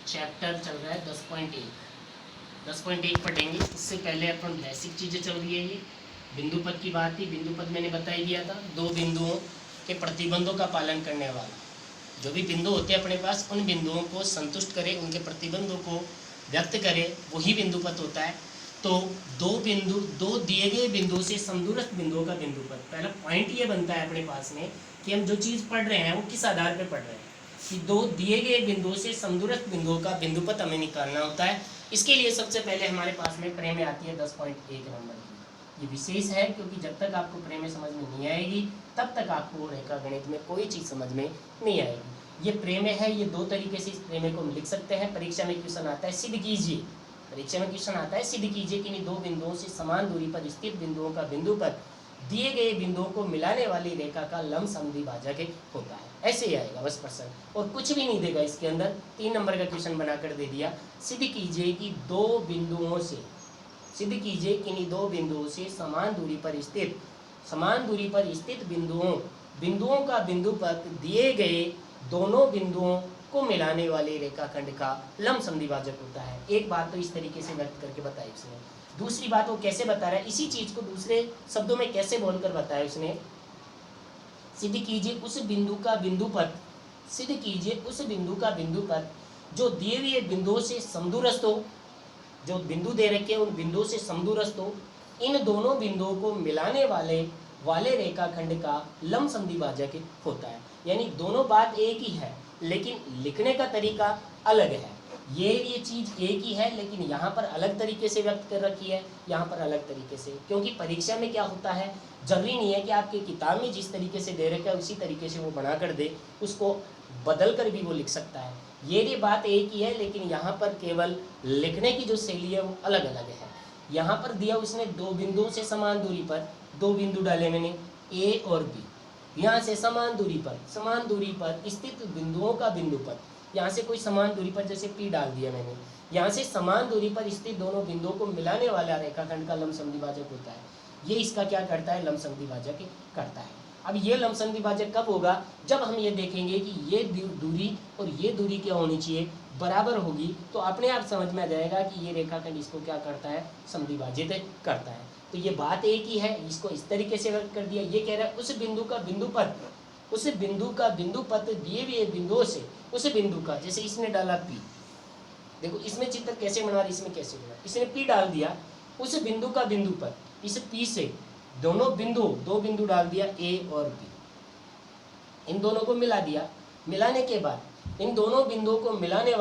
Chapter चल रहा है 10.1 पढ़ेंगे। इससे पहले अपन बेसिक चीज़ें चल रही है। ये बिंदु पद की बात थी। बिंदु पद मैंने बता ही दिया था, दो बिंदुओं के प्रतिबंधों का पालन करने वाला। जो भी बिंदु होते हैं अपने पास, उन बिंदुओं को संतुष्ट करे, उनके प्रतिबंधों को व्यक्त करे, वही बिंदु पद होता है। तो दो दिए गए बिंदुओं से समदूरस्थ बिंदुओं का बिंदु पद। पहला पॉइंट ये बनता है अपने पास में कि हम जो चीज़ पढ़ रहे हैं वो किस आधार पर पढ़ रहे हैं, कि दो दिए गए बिंदुओं से समदूरस्थ बिंदुओं का बिंदु पद हमें निकालना होता है। इसके लिए सबसे पहले हमारे पास में प्रमेय आती है 10.1 नंबर की। ये विशेष है क्योंकि जब तक आपको प्रमेय समझ में नहीं आएगी तब तक आपको रेखा गणित में कोई चीज़ समझ में नहीं आएगी। ये प्रमेय है। ये दो तरीके से इस प्रमेय को हम लिख सकते हैं। परीक्षा में क्वेश्चन आता है सिद्ध कीजिए, परीक्षा में क्वेश्चन आता है सिद्ध कीजिए कि इन दो बिंदुओं से समान दूरी पर स्थित बिंदुओं का बिंदु पद दिए गए बिंदुओं को मिलाने वाली रेखा का लंब समद्विभाजक होता है। ऐसे ही आएगा बस प्रश्न, और कुछ भी नहीं देगा इसके अंदर। 3 नंबर का क्वेश्चन बनाकर दे दिया, सिद्ध कीजिए कि दो बिंदुओं से समान दूरी पर स्थित बिंदुओं का बिंदु पद दिए गए दोनों बिंदुओं को मिलाने वाले रेखाखंड का लंब समद्विभाजक होता है। एक बात तो इस तरीके से व्यक्त करके बताई उसने। दूसरी बात वो कैसे बता रहा है, इसी चीज को दूसरे शब्दों में कैसे बोलकर बताया उसने। सिद्ध कीजिए उस बिंदु का बिंदु पद जो दिए हुए बिंदुओं से समदूरस्थ हो, जो बिंदु दे रखे हैं उन बिंदुओं से समदूरस्थ हो, इन दोनों बिंदुओं को मिलाने वाले रेखाखंड का लंब समद्विभाजक होता है। यानी दोनों बात एक ही है लेकिन लिखने का तरीका अलग है। ये चीज़ एक ही है लेकिन यहाँ पर अलग तरीके से व्यक्त कर रखी है, यहाँ पर अलग तरीके से। क्योंकि परीक्षा में क्या होता है, जरूरी नहीं है कि आपके किताब में जिस तरीके से दे रखा है उसी तरीके से वो बना कर दे, उसको बदल कर भी वो लिख सकता है। ये बात एक ही है लेकिन यहाँ पर केवल लिखने की जो शैली है वो अलग अलग है। यहाँ पर दिया उसने दो बिंदुओं से समान दूरी पर, दो बिंदु डाले मैंने ए और बी। यहाँ से समान दूरी पर स्थित बिंदुओं का बिंदु पद, यहाँ से कोई समान दूरी पर जैसे P डाल दिया मैंने, यहाँ से समान दूरी पर स्थित दोनों बिंदुओं को मिलाने वाला रेखाखंड का लंब समद्विभाजक होता है। ये इसका क्या करता है, लंब समद्विभाजक करता है। अब ये लंब समद्विभाजक कब होगा, जब हम ये देखेंगे कि ये दूरी और ये दूरी क्या होनी चाहिए, बराबर होगी, तो अपने आप समझ में आ जाएगा कि ये रेखाखंड इसको क्या करता है, समद्विभाजित करता है। तो ये बात एक ही है, इसको इस तरीके से व्यक्त कर दिया। ये कह रहा है उस बिंदु का बिंदु पद दिए हुए बिंदुओं से, उस बिंदु का, जैसे इसने डाला P, देखो इसमें चित्र कैसे बना रहा, इसमें कैसे बना, इसने P डाल दिया, उस बिंदु का बिंदु पद, इस P से दो बिंदु डाल दिया A और B, इन दोनों को मिला दिया। मिलाने के बाद इन दोनों बिंदुओं को मिलाने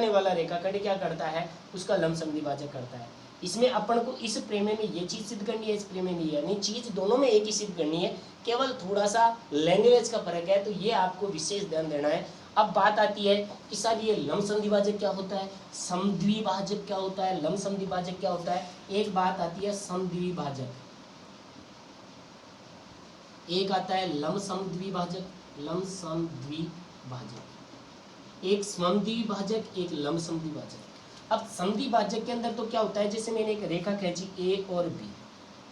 वाला रेखाखंड क्या करता है, उसका लंब समद्विभाजक करता है। इसमें अपन को इस प्रमेय में ये चीज सिद्ध करनी है, इस प्रमेय में यानी चीज दोनों में एक ही सिद्ध करनी है, केवल थोड़ा सा लैंग्वेज का फर्क है, तो ये आपको विशेष ध्यान देना है। अब बात आती है कि सर ये लंब समद्विभाजक क्या होता है, समद्विभाजक क्या होता है, लंब समद्विभाजक क्या होता है। एक बात आती है समद्विभाजक, एक आता है लंब समद्विभाजक, एक समद्विभाजक, एक लंब समद्विभाजक। अब समद्विभाजक के अंदर तो क्या होता है, जैसे मैंने एक रेखा खींची A और B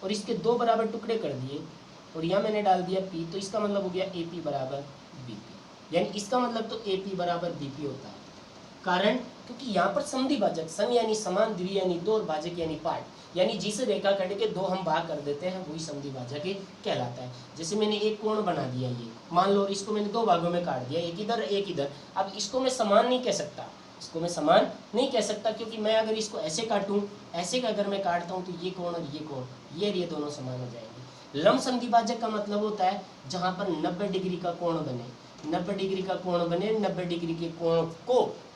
और इसके दो बराबर टुकड़े कर दिए और यहाँ मैंने डाल दिया P, तो इसका मतलब हो गया AP बराबर BP, यानी इसका मतलब तो AP बराबर BP होता है। कारण क्योंकि यहाँ पर समद्विभाजक, सम यानी समान, द्वि यानी दो और भाजक यानी पार्ट, यानी जिस रेखाखंड के दो हम भाग कर देते हैं वही समद्विभाजक कहलाता है। जैसे मैंने एक कोण बना दिया, ये मान लो इसको मैंने दो भागों में काट दिया, एक इधर एक इधर। अब इसको मैं समान नहीं कह सकता, क्योंकि मैं अगर इसको ऐसे काटूं, ऐसे का अगर मैं काटता हूं तो ये कोण और ये दोनों समान हो जाएंगे। लंब समद्विभाजक का मतलब होता है जहां पर 90 डिग्री का कोण बने, 90 डिग्री के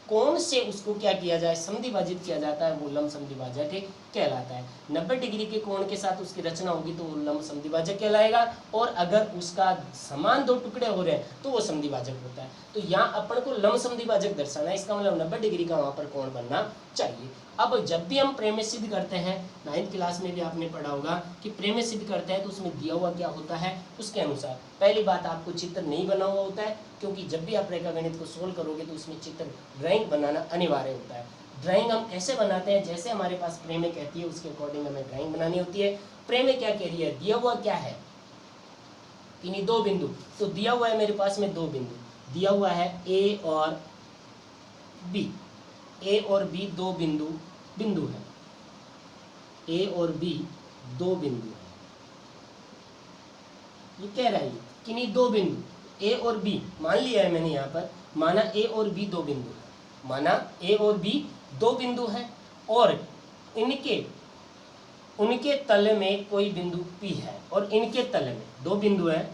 कोण से उसको क्या किया जाए, समद्विभाजित किया जाता है, वो लंब समद्विभाजक कहलाता है। 90 डिग्री के कोण के साथ उसकी रचना होगी तो वो लंब समद्विभाजक कहलाएगा, और अगर उसका समान दो टुकड़े हो रहे हैं तो वो समद्विभाजक होता है। तो यहाँ अपन को लंब समद्विभाजक दर्शाना है, इसका मतलब 90 डिग्री का वहाँ पर कोण बनना चाहिए। अब जब भी हम प्रमेय सिद्ध करते हैं, 9th क्लास में भी आपने पढ़ा होगा कि प्रमेय सिद्ध करते हैं तो उसमें दिया हुआ क्या होता है उसके अनुसार। पहली बात, आपको चित्र नहीं बना हुआ होता है, क्योंकि जब भी आप रेखा गणित को सोल्व करोगे तो उसमें चित्र ड्राइंग बनाना अनिवार्य होता है। ड्राइंग हम कैसे बनाते हैं, जैसे हमारे पास प्रमेय कहती है उसके अकॉर्डिंग हमें ड्राइंग बनानी होती है। प्रमेय क्या कह रही है, दिया हुआ क्या है, इन्हीं दो बिंदु, तो दिया हुआ है मेरे पास में दो बिंदु, दिया हुआ है A और बी, ए और बी दो बिंदु है, ए और बी दो बिंदु है। ये कह रहा है कि नहीं, दो बिंदु ए और बी मान लिया है मैंने, यहाँ पर माना ए और बी दो बिंदु है, माना ए और बी दो बिंदु है और उनके तल में कोई बिंदु P है, और इनके तल में दो बिंदु है,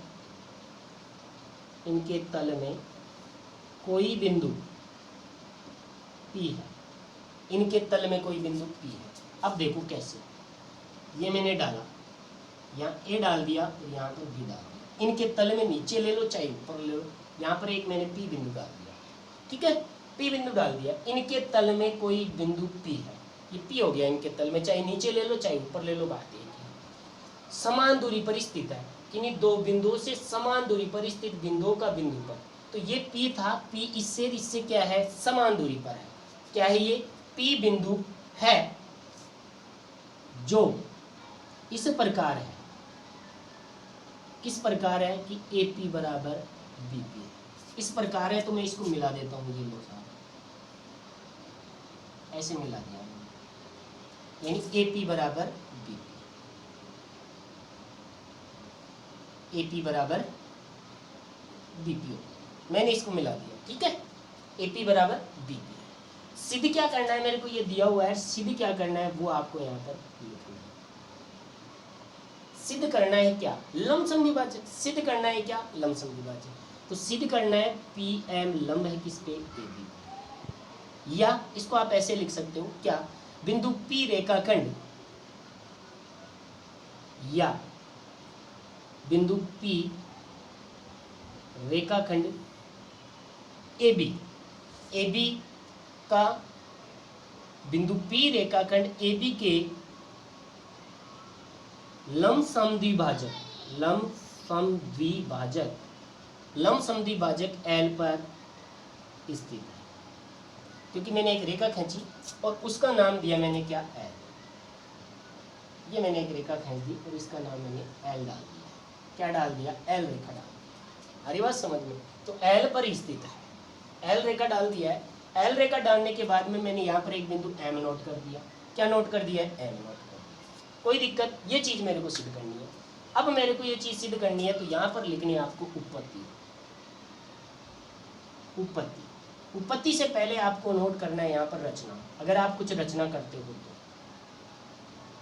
इनके तल में कोई बिंदु P है, इनके तल में कोई बिंदु P है। अब देखो कैसे, ये मैंने डाला, यहाँ A डाल दिया और यहाँ पर B डाल दिया, इनके तल में नीचे ले लो चाहे ऊपर ले लो, यहाँ पर एक मैंने P बिंदु डाल दिया, ठीक है, P बिंदु डाल दिया, इनके तल में कोई बिंदु P है, ये P हो गया इनके तल में, चाहे नीचे ले लो चाहे ऊपर ले लो, बात एक है। समान दूरी पर स्थित है, किन्हीं दो बिंदुओं से समान दूरी पर स्थित बिंदुओं का बिंदु पर, तो ये P था, P इससे क्या है, समान दूरी पर है। क्या है ये, P बिंदु है जो इस प्रकार है, किस प्रकार है कि AP बराबर BP है, इस प्रकार है। तो मैं इसको मिला देता हूँ, ये लो साहब, ऐसे मिला दिया, यानी AP बराबर BP, AP बराबर BP, मैंने इसको मिला दिया, ठीक है, AP बराबर BP। सिद्ध क्या करना है, मेरे को ये दिया हुआ है, सिद्ध क्या करना है वो आपको यहाँ पर लिखना है। सिद्ध करना है क्या, लंबसम विभाजक, सिद्ध करना है क्या, लंबसम विभाजक। तो सिद्ध करना है PM लंब है किस पे, AB, या इसको आप ऐसे लिख सकते हो क्या, बिंदु P रेखाखंड या बिंदु P रेखाखंड AB, AB का बिंदु P रेखाखंड AB के लंब समद्विभाजक L पर स्थित है, क्योंकि मैंने एक रेखा खींची और उसका नाम दिया मैंने क्या, L, ये मैंने एक रेखा खींच दी और इसका नाम मैंने L डाल दिया, क्या डाल दिया, L रेखा डाल दी, हरी बात समझ में। तो L पर स्थित है, L रेखा डाल दिया है, L रेखा डालने के बाद में मैंने यहाँ पर एक बिंदु M नोट कर दिया, क्या नोट कर दिया है, M नोट कर दिया, कोई दिक्कत, ये चीज़ मेरे को सिद्ध करनी है। अब मेरे को ये चीज़ सिद्ध करनी है तो यहाँ पर लिखनी है आपको उत्पत्ति से पहले आपको नोट करना है यहाँ पर रचना, अगर आप कुछ रचना करते हो तो,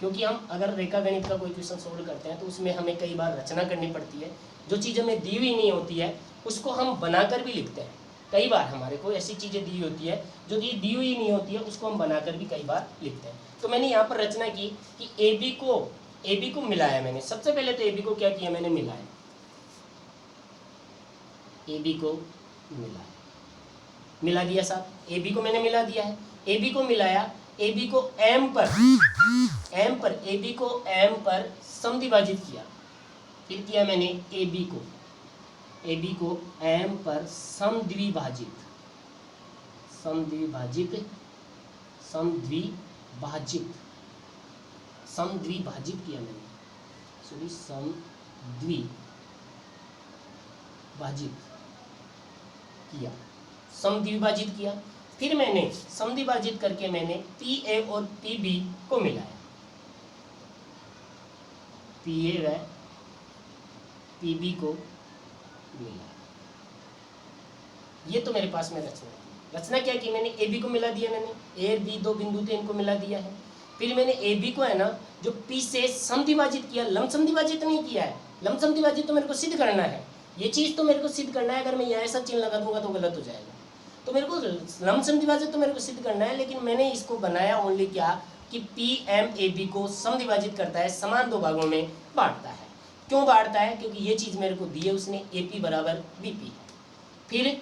क्योंकि हम अगर रेखा गणित का कोई क्वेश्चन सोल्व करते हैं तो उसमें हमें कई बार रचना करनी पड़ती है, जो चीज़ हमें दी हुई नहीं होती है उसको हम बनाकर भी लिखते हैं। कई बार हमारे को ऐसी चीज़ें दी होती है जो दी हुई नहीं होती है, उसको हम बनाकर भी कई बार लिखते हैं। तो मैंने यहाँ पर रचना की कि AB को मिलाया मैंने, सबसे पहले तो AB को क्या किया मैंने, मिलाया, AB को मिला दिया साहब, AB को मैंने मिला दिया है, AB को मिलाया, AB को M पर AB को M पर समद्विभाजित किया, फिर किया मैंने AB को M पर समद्विभाजित किया मैंने, सॉरी समद्विभाजित किया। फिर मैंने समद्विभाजित करके मैंने PA और PB को मिलाया, PA व PB को मिलाया। ये तो मेरे पास में रचना क्या की मैंने, AB को मिला दिया, मैंने A और B दो बिंदु थे इनको मिला दिया है। फिर मैंने AB को है ना जो P से समद्विभाजित किया, लंब समद्विभाजित नहीं किया है, लंब समद्विभाजित तो मेरे को सिद्ध करना है, ये चीज़ तो मेरे को सिद्ध करना है। अगर मैं यहाँ ऐसा चिन्ह लगा दूंगा तो गलत हो जाएगा, तो मेरे को लंब समद्विभाजित तो मेरे को सिद्ध करना है, लेकिन मैंने इसको बनाया ओनली क्या कि PM AB को समद्विभाजित करता है, समान दो भागों में बांटता है। क्यों बांटता है, क्योंकि ये चीज़ मेरे को दी है उसने, AP बराबर BP। फिर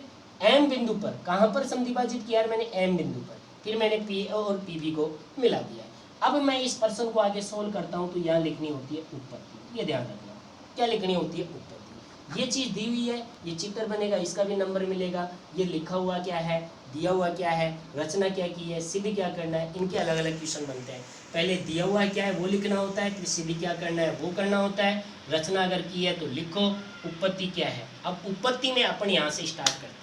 M बिंदु पर, कहाँ पर समद्विभाजित किया मैंने, M बिंदु पर, फिर मैंने PA और PB को मिला दिया है। अब मैं इस प्रश्न को आगे सोल्व करता हूँ तो यहाँ लिखनी होती है उत्पत्ति, ये ध्यान रखना, क्या लिखनी होती है, उत्पत्ति। ये चीज़ दी हुई है, ये चित्र बनेगा, इसका भी नंबर मिलेगा, ये लिखा हुआ क्या है, दिया हुआ क्या है, रचना क्या की है, सिद्ध क्या करना है, इनके अलग अलग क्वेश्चन बनते हैं। पहले दिया हुआ क्या है वो लिखना होता है, फिर सिद्ध क्या करना है वो करना होता है, रचना अगर की है तो लिखो, उत्पत्ति क्या है। अब उत्पत्ति में अपन यहाँ से स्टार्ट करते हैं।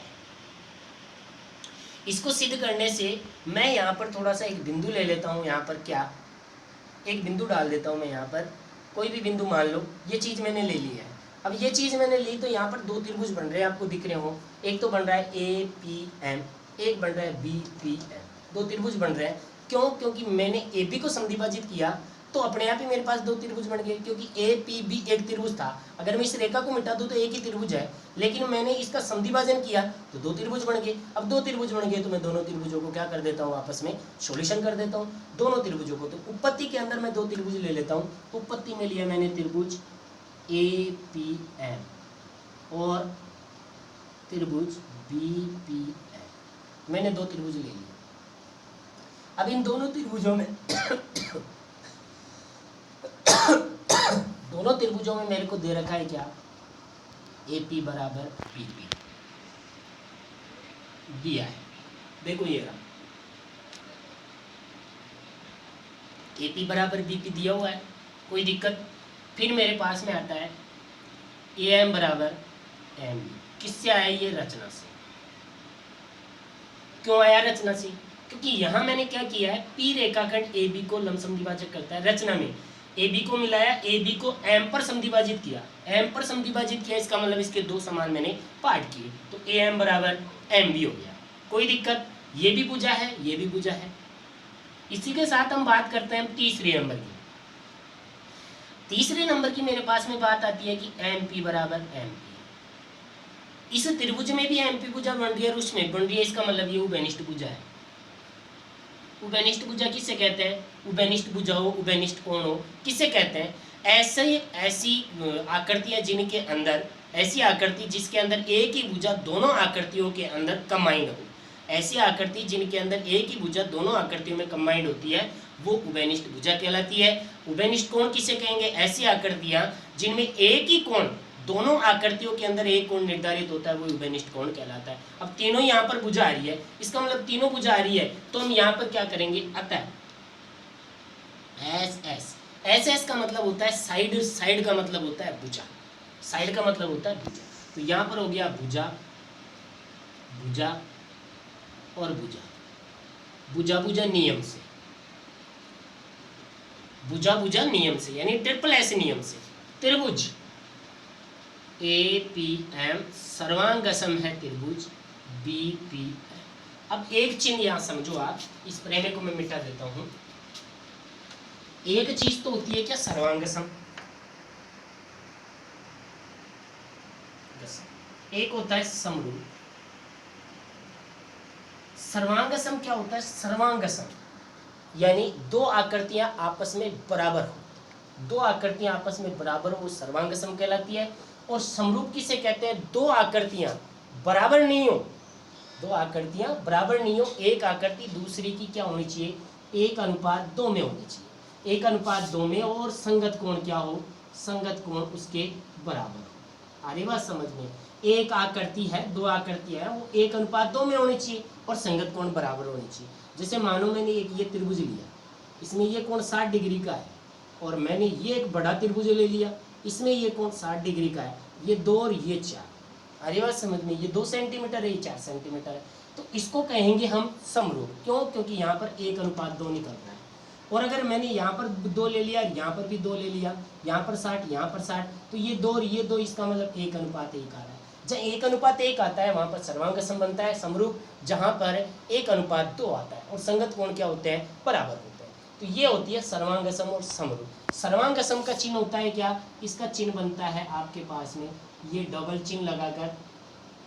इसको सिद्ध करने से मैं यहाँ पर थोड़ा सा एक बिंदु ले लेता हूँ, यहाँ पर क्या एक बिंदु डाल देता हूँ मैं यहाँ पर, कोई भी बिंदु मान लो, ये चीज़ मैंने ले ली है। अब ये चीज़ मैंने ली तो यहाँ पर दो त्रिभुज बन रहे हैं, आपको दिख रहे हो, एक तो बन रहा है APM, एक बन रहा है BPM, दो त्रिभुज बन रहे हैं। क्यों? क्योंकि मैंने AB को समद्विभाजित किया तो अपने आप ही मेरे पास दो त्रिभुज बन गए, क्योंकि APB एक त्रिभुज था। अगर मैं इस रेखा को मिटा दूं तो एक ही त्रिभुज है, लेकिन मैंने इसका समद्विभाजन किया तो दो त्रिभुज बन गए। अब दो त्रिभुज बन गए तो मैं दोनों त्रिभुजों को क्या कर देता हूँ, आपस में सॉल्यूशन कर देता हूँ दोनों त्रिभुजों को। तो उत्पत्ति के अंदर मैं दो त्रिभुज ले लेता हूँ। उत्पत्ति में लिया मैंने त्रिभुज APM और त्रिभुज BPM, मैंने दो त्रिभुज ले लिए। अब इन दोनों त्रिभुजों में दोनों त्रिभुजों में मेरे को दे रखा है क्या, AP बराबर BP दिया है। देखो ये रहा, AP बराबर BP दिया हुआ है, कोई दिक्कत। फिर मेरे पास में आता है AM बराबर MB। किससे आया ये? रचना से। क्यों आया रचना से? क्योंकि यहाँ मैंने क्या किया है, P रेखाखंड AB को लंब समद्विभाजक करता है। रचना में AB को मिलाया, AB को M पर समद्विभाजित किया, M पर समद्विभाजित किया, इसका मतलब इसके दो समान मैंने पार्ट किए, तो AM बराबर MB हो गया। कोई दिक्कत? ये भी भुजा है, ये भी भुजा है। इसी के साथ हम बात करते हैं तीसरे नंबर की। तीसरे नंबर की मेरे पास में बात आती है कि MP बराबर MP। इस त्रिभुज में भी MP भुजा बन रही है और उसमें बन रही है, इसका मतलब ये उभयनिष्ठ भुजा है। उभयनिष्ठ भुजा किससे कहते हैं? उभयनिष्ठ भुजा हो, उभयनिष्ठ कोण हो, किससे कहते हैं? ऐसी आकृतियां जिनके अंदर, ऐसी आकृति जिसके अंदर एक ही भुजा दोनों आकृतियों के अंदर कंबाइंड हो, ऐसी आकृति जिनके अंदर एक ही भुजा दोनों आकृतियों में कंबाइंड होती है, वो उभयनिष्ठ भुजा कहलाती है। उभयनिष्ठ कोण किसे कहेंगे? ऐसी आकृतियां जिनमें एक ही कोण, दोनों आकृतियों के अंदर एक कोण निर्धारित होता है, वो उभयनिष्ठ कोण कहलाता है। अब तीनों यहाँ पर भुजा आ रही है, इसका मतलब तीनों भुजा आ रही है, तो हम यहाँ पर क्या करेंगे, अतः एस का मतलब होता है साइड, साइड का मतलब होता है भुजा, साइड का मतलब होता है भुजा। तो यहाँ पर हो गया भुजा, भुजा और भुजा, भुजा भुजा नियम से, भुजा भुजा नियम से, यानी ट्रिपल एस नियम से त्रिभुज APM सर्वांगसम है त्रिभुज BPM। अब एक चिन्ह यहाँ समझो आप, इस प्रेमे को मैं मिटा देता हूँ। एक चीज तो होती है क्या, सर्वांगसम, एक होता है समरूप। सर्वांगसम क्या होता है? सर्वांगसम यानी दो आकृतियां आपस में बराबर हो, दो आकृतियां आपस में बराबर हो, वो सर्वांगसम कहलाती है। और समरूप किसे कहते हैं? दो आकृतियां बराबर नहीं हो, दो आकृतियां बराबर नहीं हो, एक आकृति दूसरी की क्या होनी चाहिए, 1:2 में होनी चाहिए, 1:2 में, और संगत कोण क्या हो, संगत कोण उसके बराबर हो। अरे बात समझ में, एक आकृति है, दो आकृतियां है, वो 1:2 में होनी चाहिए और संगत कोण बराबर होनी चाहिए। जैसे मानो मैंने एक ये त्रिभुज लिया, इसमें ये कोण 60 डिग्री का है, और मैंने ये एक बड़ा त्रिभुज ले लिया, इसमें ये कोण 60 डिग्री का है, ये 2 और ये 4। अरे बात समझ में, ये 2 सेंटीमीटर है, ये 4 सेंटीमीटर है, तो इसको कहेंगे हम समरूप। क्यों? क्योंकि यहाँ पर 1:2 निकल रहा है। और अगर मैंने यहाँ पर 2 ले लिया, यहाँ पर भी 2 ले लिया, यहाँ पर 60, यहाँ पर 60, तो ये 2 और ये 2, इसका मतलब 1:1 आ रहा है। जहाँ 1:1 आता है वहाँ पर सर्वांगसम बनता है समरूप, जहाँ पर 1:2 आता है और संगत कोण क्या होते हैं, बराबर होते हैं। तो ये होती है सर्वांगसम और समरूप। सर्वांगसम का चिन्ह होता है क्या, इसका चिन्ह बनता है आपके पास में, ये डबल चिन्ह लगाकर,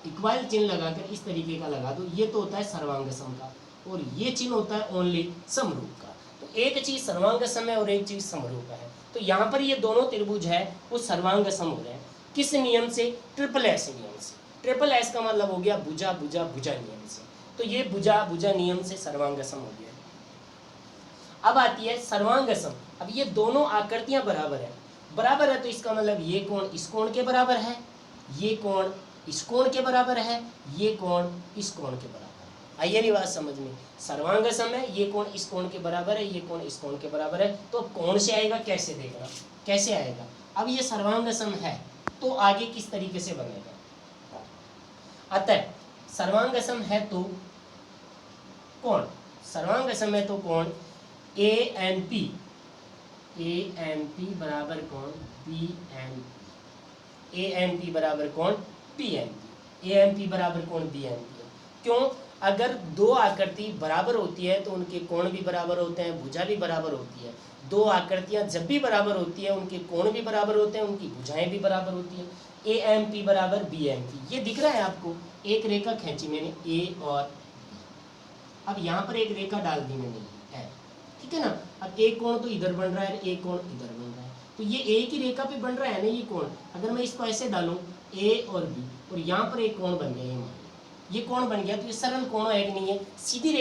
इक्वल चिन्ह लगाकर इस तरीके का लगा दो, ये तो होता है सर्वांगसम का, और ये चिन्ह होता है ओनली समरूप का। तो एक चीज सर्वांगसम है और एक चीज समरूप है। तो यहाँ पर ये दोनों त्रिभुज है वो सर्वांगसम हो रहे हैं। किस नियम से? ट्रिपल एस नियम से। ट्रिपल एस का मतलब हो गया भुजा भुजा भुजा नियम से। तो ये भुजा भुजा नियम से सर्वांगसम हो गया। अब आती है सर्वांगसम। अब ये दोनों आकृतियां बराबर है, बराबर है तो इसका मतलब ये कोण इस कोण के बराबर है, ये कोण इस कोण के बराबर है, ये कोण इस कोण के बराबर है। आइए नहीं बात समझ में, सर्वांगसम है, ये कोण इस कोण के बराबर है, ये कोण इस कोण के बराबर है, तो कोण से आएगा, कैसे देखना, कैसे आएगा। अब ये सर्वांगसम है तो आगे किस तरीके से बनेगा। अतः सर्वांगसम है तो कोण, सर्वांग सममित कोण ए एन पी बराबर कोण B N P, A N P बराबर कोण B N P, A N P बराबर कोण बी एन पी। क्यों? अगर दो आकृति बराबर होती है तो उनके कोण भी बराबर होते हैं, भुजा भी बराबर होती है। दो आकृतियां जब भी बराबर होती है उनके कोण भी बराबर होते हैं, उनकी भुजाएं भी बराबर होती है। ए एम पी बराबर बी एम पी, ये दिख रहा है आपको। एक रेखा खींची मैंने ए और बी, अब यहाँ पर एक रेखा डाल दी मैंने है, ठीक है ना। अब एक कोण तो इधर बन रहा है, एक कोण इधर बन रहा है, तो ये एक ही रेखा पे बन रहा है ना ये कोण। अगर मैं इसको ऐसे डालूं ए और बी, और यहाँ पर एक कोण बन गया, ये कोण बन गया, तो ये सरल कोण है कि नहीं है, सीधी रेखा